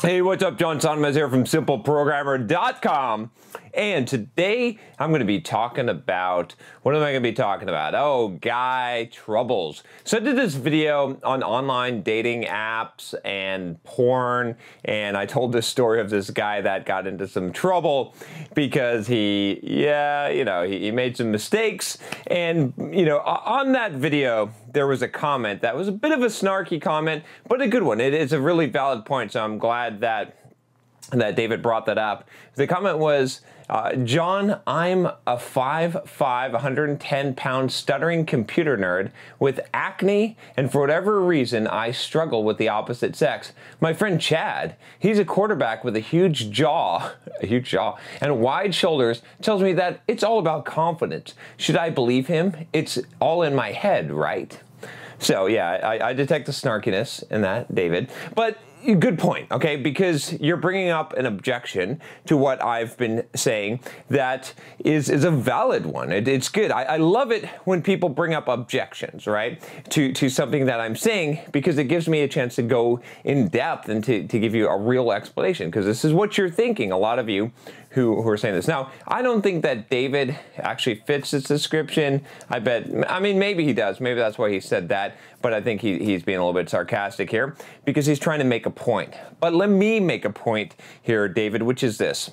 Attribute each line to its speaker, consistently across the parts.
Speaker 1: Hey, what's up? John Sonmez here from SimpleProgrammer.com. And today I'm going to be talking about, what am I going to be talking about? Oh, guy troubles. So I did this video on online dating apps and porn, and I told this story of this guy that got into some trouble because he made some mistakes. And, on that video, there was a comment that was a bit of a snarky comment, but a good one. It is a really valid point, so I'm glad that David brought that up. The comment was, John, I'm a 5'5", 110-pound stuttering computer nerd with acne, and for whatever reason, I struggle with the opposite sex. My friend Chad, he's a quarterback with a huge jaw, and wide shoulders, tells me that it's all about confidence. Should I believe him? It's all in my head, right? So yeah, I detect the snarkiness in that, David, but good point, okay? Because you're bringing up an objection to what I've been saying that is a valid one. It's good. I love it when people bring up objections, right, to something that I'm saying, because it gives me a chance to go in depth and to give you a real explanation, because this is what you're thinking, a lot of you who are saying this. Now, I don't think that David actually fits this description. I mean, maybe he does. Maybe that's why he said that, but I think he's being a little bit sarcastic here because he's trying to make a point. But let me make a point here, David, which is this.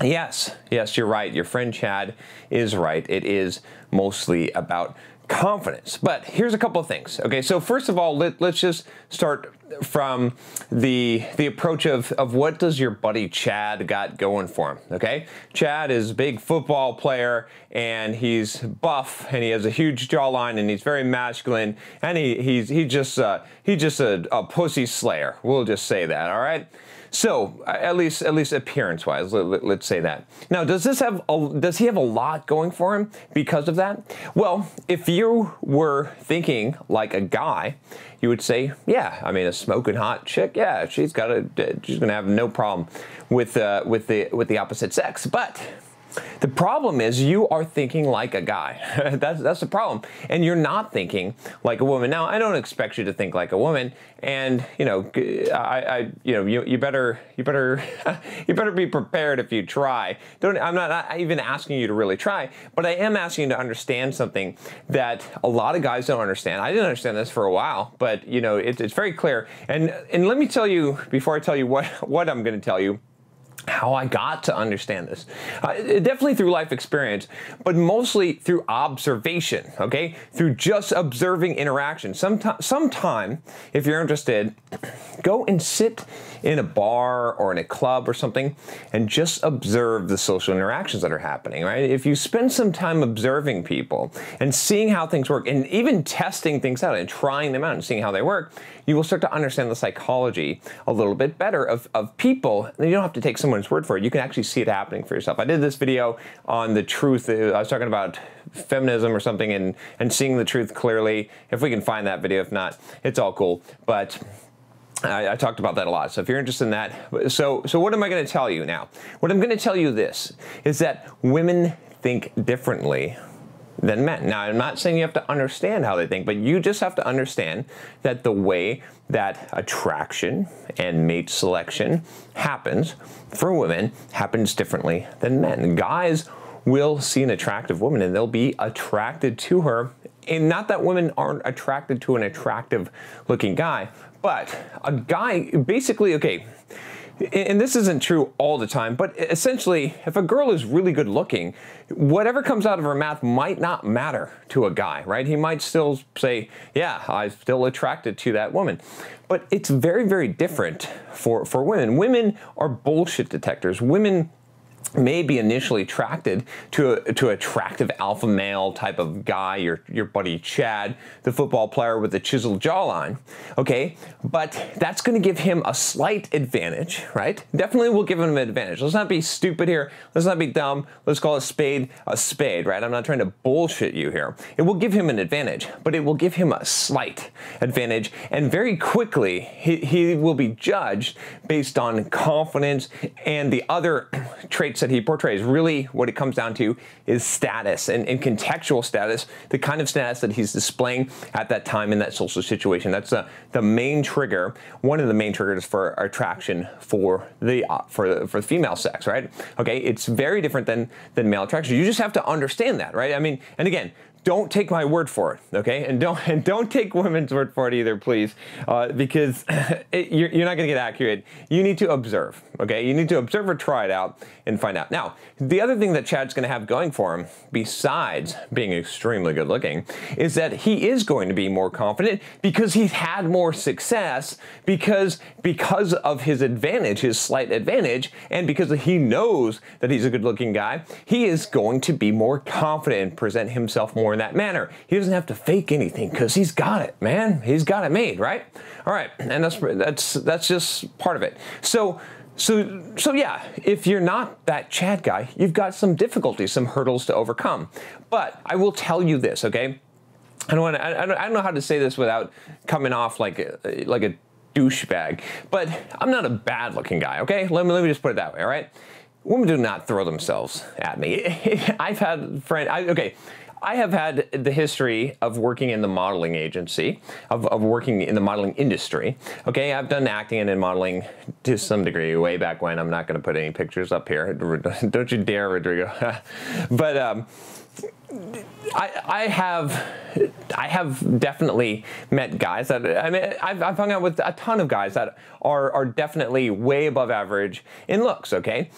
Speaker 1: Yes, you're right. Your friend Chad is right. It is mostly about confidence. But here's a couple of things. Okay, so first of all, let's just start from the approach of what does your buddy Chad got going for him, okay? Chad is a big football player, and he's buff, and he has a huge jawline, and he's very masculine, and he's just a pussy slayer. We'll just say that, all right? So at least appearance-wise, let's say that. Now, does he have a lot going for him because of that? Well, if you were thinking like a guy, you would say, yeah, I mean, a smoking hot chick, yeah, she's gonna have no problem with the opposite sex, but the problem is you are thinking like a guy. That's the problem, and you're not thinking like a woman. Now, I don't expect you to think like a woman, and you better be prepared if you try. I'm not even asking you to really try, but I am asking you to understand something that a lot of guys don't understand. I didn't understand this for a while, but it's very clear. And let me tell you, before I tell you what I'm going to tell you, how I got to understand this. Definitely through life experience, but mostly through observation, okay? Through just observing interaction. Sometime, if you're interested, go and sit in a bar or in a club or something and just observe the social interactions that are happening, right? If you spend some time observing people and seeing how things work and even testing things out and trying them out and seeing how they work, you will start to understand the psychology a little bit better of people. You don't have to take someone's word for it. You can actually see it happening for yourself. I did this video on the truth. I was talking about feminism or something and seeing the truth clearly. If we can find that video, if not, it's all cool. But I talked about that a lot, so if you're interested in that. So what am I going to tell you now? What I'm going to tell you this is that women think differently than men. Now, I'm not saying you have to understand how they think, but you just have to understand that the way that attraction and mate selection happens for women happens differently than men. Guys will see an attractive woman and they'll be attracted to her. And not that women aren't attracted to an attractive looking guy, but a guy, basically, okay, and this isn't true all the time, but essentially, if a girl is really good looking, whatever comes out of her mouth might not matter to a guy, right? He might still say, yeah, I'm still attracted to that woman. But it's very, very different for women. Women are bullshit detectors. Women may be initially attracted to attractive alpha male type of guy, your buddy Chad, the football player with the chiseled jawline, okay? But that's going to give him a slight advantage, right? Definitely will give him an advantage. Let's not be stupid here. Let's not be dumb. Let's call a spade, right? I'm not trying to bullshit you here. It will give him an advantage, but it will give him a slight advantage, and very quickly he will be judged based on confidence and the other traits traits that he portrays, really what it comes down to is status and contextual status, the kind of status that he's displaying at that time in that social situation. That's the main trigger, one of the main triggers for attraction for the female sex, right? Okay, it's very different than male attraction. You just have to understand that, right? I mean, and again, don't take my word for it, okay? And don't take women's word for it either, please, because you're not going to get accurate. You need to observe, okay? You need to observe or try it out and find out. Now, the other thing that Chad's going to have going for him, besides being extremely good looking, is that he is going to be more confident because he's had more success because of his advantage, his slight advantage, and because he knows that he's a good looking guy, he is going to be more confident and present himself more in that manner. He doesn't have to fake anything because he's got it, man. He's got it made, right? All right, and that's just part of it. So yeah, if you're not that Chad guy, you've got some difficulties, some hurdles to overcome. But I will tell you this, okay? I don't know how to say this without coming off like a douchebag, but I'm not a bad looking guy, okay? Let me just put it that way, all right? Women do not throw themselves at me. I've had I have had the history of working in the modeling agency, of working in the modeling industry. Okay, I've done acting and in modeling to some degree way back when. I'm not going to put any pictures up here. Don't you dare, Rodrigo. But I have definitely met guys that, I mean, I've hung out with a ton of guys that are definitely way above average in looks, okay?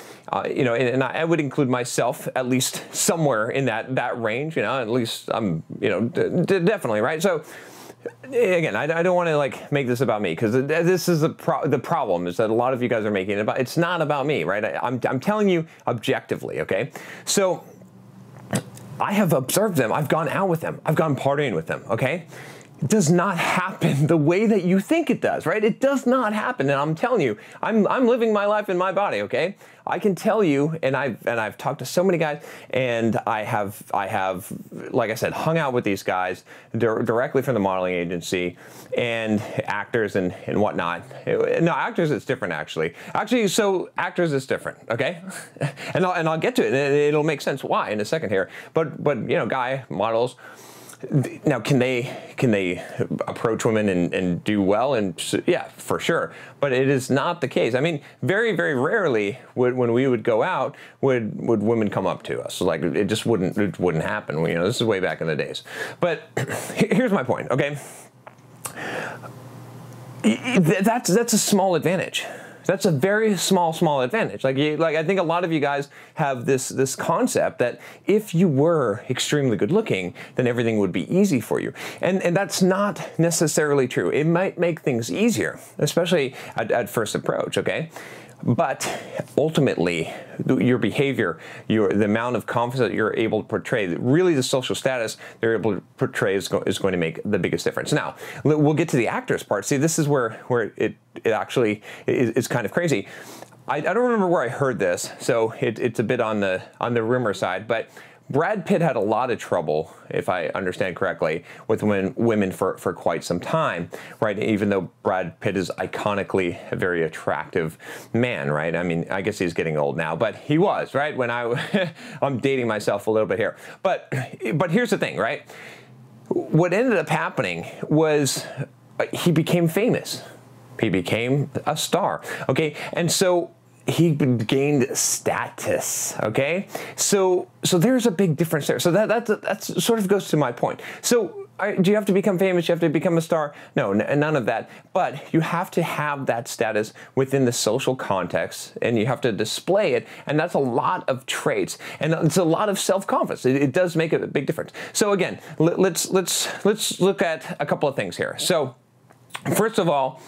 Speaker 1: You know, and I would include myself at least somewhere in that range, you know, at least I'm, you know, definitely, right? So, again, I don't want to like make this about me because this is the problem is that a lot of you guys are making it about, it's not about me, right? I'm telling you objectively, okay? So, I have observed them. I've gone out with them. I've gone partying with them, okay? It does not happen the way that you think it does, right? It does not happen, and I'm telling you, I'm living my life in my body, okay? I can tell you, and I've talked to so many guys, and I have, like I said, hung out with these guys directly from the modeling agency, and actors and whatnot. No, actors it's different actually. So actors is different, okay? and I'll get to it. It'll make sense why in a second here. But you know, guy models. Now, can they approach women and do well? And yeah, for sure. But it is not the case. I mean, very, very rarely when we would go out would women come up to us. Like it just wouldn't happen. You know, this is way back in the days. But here's my point. Okay, that's a small advantage. That's a very small advantage. Like I think a lot of you guys have this concept that if you were extremely good looking, then everything would be easy for you. And that's not necessarily true. It might make things easier, especially at first approach, okay? But ultimately, your behavior, the amount of confidence that you're able to portray, really the social status they're able to portray is going to make the biggest difference. Now, we'll get to the actors part. See, this is where it actually is kind of crazy. I don't remember where I heard this, so it's a bit on the rumor side, but Brad Pitt had a lot of trouble, if I understand correctly, with women for quite some time, right? Even though Brad Pitt is iconically a very attractive man, right? I mean, I guess he's getting old now, but he was, right? When I'm dating myself a little bit here. But here's the thing, right? What ended up happening was he became famous. He became a star, okay? And so he gained status, okay? So there's a big difference there. So that sort of goes to my point. So do you have to become famous? You have to become a star? No, none of that. But you have to have that status within the social context, and you have to display it. And that's a lot of traits, and it's a lot of self-confidence. It does make a big difference. So again, let's look at a couple of things here. So first of all,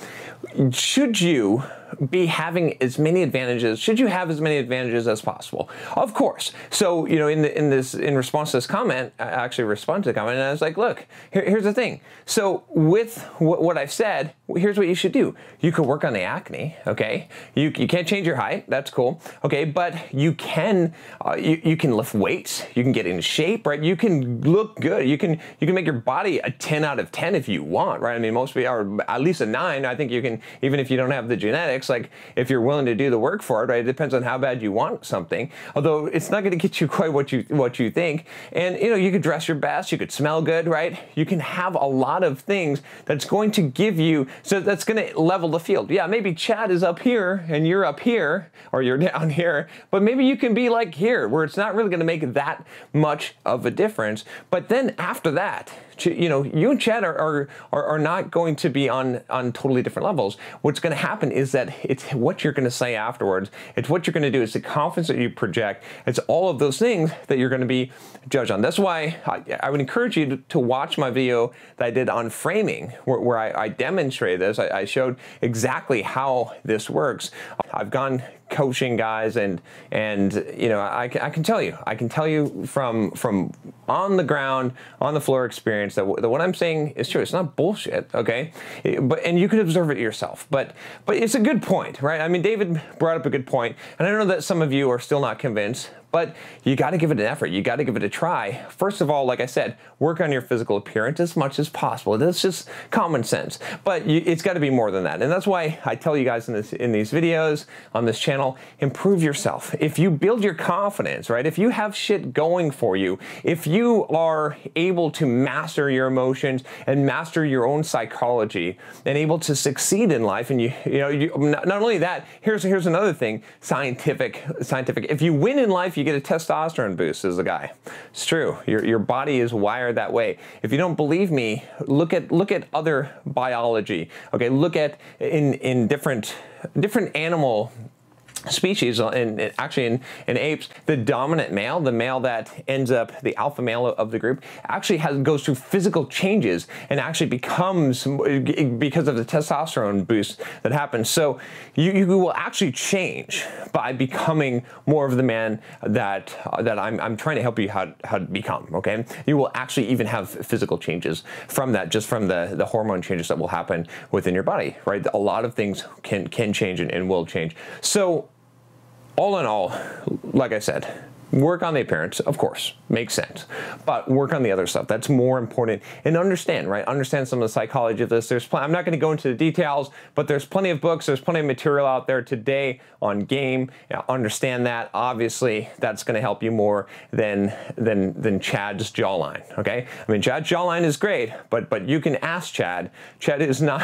Speaker 1: should you be having as many advantages? Should you have as many advantages as possible? Of course. So, you know, in response to this comment, I actually responded to the comment and I was like, look, here's the thing. So with what I've said, here's what you should do. You could work on the acne, okay? You can't change your height, that's cool, okay? But you can you can lift weights, you can get in shape, right? You can look good. You can make your body a 10 out of 10 if you want, right? I mean, most people are at least a 9. I think you can, even if you don't have the genetics, mechanics, like if you're willing to do the work for it, right? It depends on how bad you want something. Although it's not going to get you quite what you think. And you could dress your best, you could smell good, right? You can have a lot of things that's going to give you, so that's going to level the field. Yeah, maybe Chad is up here and you're up here, or you're down here, but maybe you can be like here, where it's not really going to make that much of a difference. But then after that, you and Chad are not going to be on totally different levels. What's going to happen is that it's what you're going to say afterwards. It's what you're going to do. It's the confidence that you project. It's all of those things that you're going to be judged on. That's why I would encourage you to watch my video that I did on framing, where I demonstrated this. I showed exactly how this works. I've gone coaching guys, and I can tell you from on the ground, on the floor experience that what I'm saying is true. It's not bullshit, okay? And you could observe it yourself. But it's a good point, right? I mean, David brought up a good point, and I know that some of you are still not convinced, but you got to give it an effort. You got to give it a try. First of all, like I said, work on your physical appearance as much as possible. That's just common sense. But it's got to be more than that. And that's why I tell you guys in these videos, on this channel, improve yourself. If you build your confidence, right? If you have shit going for you, if you are able to master your emotions and master your own psychology and able to succeed in life, and not only that, here's another thing, scientific. If you win in life, you get a testosterone boost as a guy. It's true. Your body is wired that way. If you don't believe me, look at other biology. Okay, look at in different animal species, and actually in apes, the dominant male, the male that ends up the alpha male of the group, actually goes through physical changes and actually becomes, because of the testosterone boost that happens. So you will actually change by becoming more of the man that I'm trying to help you how to become. Okay, you will actually even have physical changes from that, just from the hormone changes that will happen within your body. Right, a lot of things can change and will change. So all in all, like I said, work on the appearance, of course, makes sense, but work on the other stuff. That's more important. And understand, right? Understand some of the psychology of this. I'm not going to go into the details, but there's plenty of books, there's plenty of material out there today on game. Understand that. Obviously, that's going to help you more than Chad's jawline, okay? I mean, Chad's jawline is great, but you can ask Chad. Chad is not,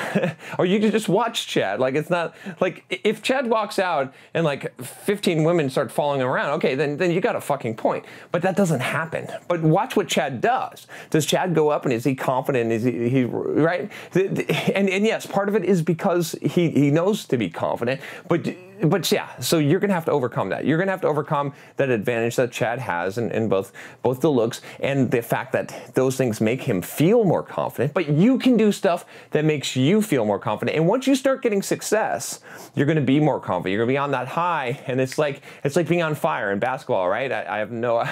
Speaker 1: or you can just watch Chad. Like, it's not, like, if Chad walks out and like 15 women start following him around, okay, then you got a fucking point. But that doesn't happen. But watch what Chad does. Does Chad go up and is he confident? Is he right? And yes, part of it is because he knows to be confident, but yeah, so you're going to have to overcome that. You're going to have to overcome that advantage that Chad has in both the looks and the fact that those things make him feel more confident, but you can do stuff that makes you feel more confident. And once you start getting success, you're going to be more confident. You're going to be on that high, and it's like being on fire in basketball, right? I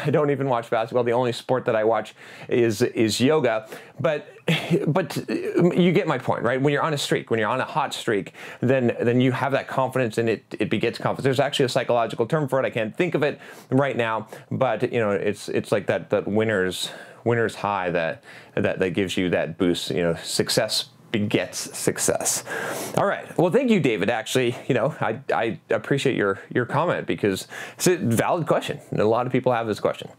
Speaker 1: don't even watch basketball. The only sport that I watch is yoga, but you get my point, right? When you're on a streak, when you're on a hot streak, then you have that confidence, and it begets confidence. There's actually a psychological term for it. I can't think of it right now, but it's like that winner's high that gives you that boost. Success begets success. All right. Well, thank you, David. Actually, I appreciate your comment, because it's a valid question. And a lot of people have this question.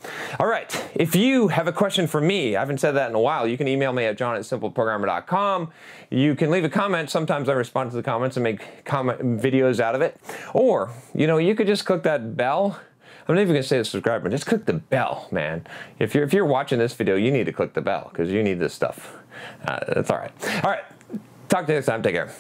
Speaker 1: All right. If you have a question for me, I haven't said that in a while, you can email me at john@simpleprogrammer.com. You can leave a comment. Sometimes I respond to the comments and make comment videos out of it. Or, you could just click that bell. I'm not even going to say the subscribe button. Just click the bell, man. If you're watching this video, you need to click the bell, because you need this stuff. That's all right. All right. Talk to you next time. Take care.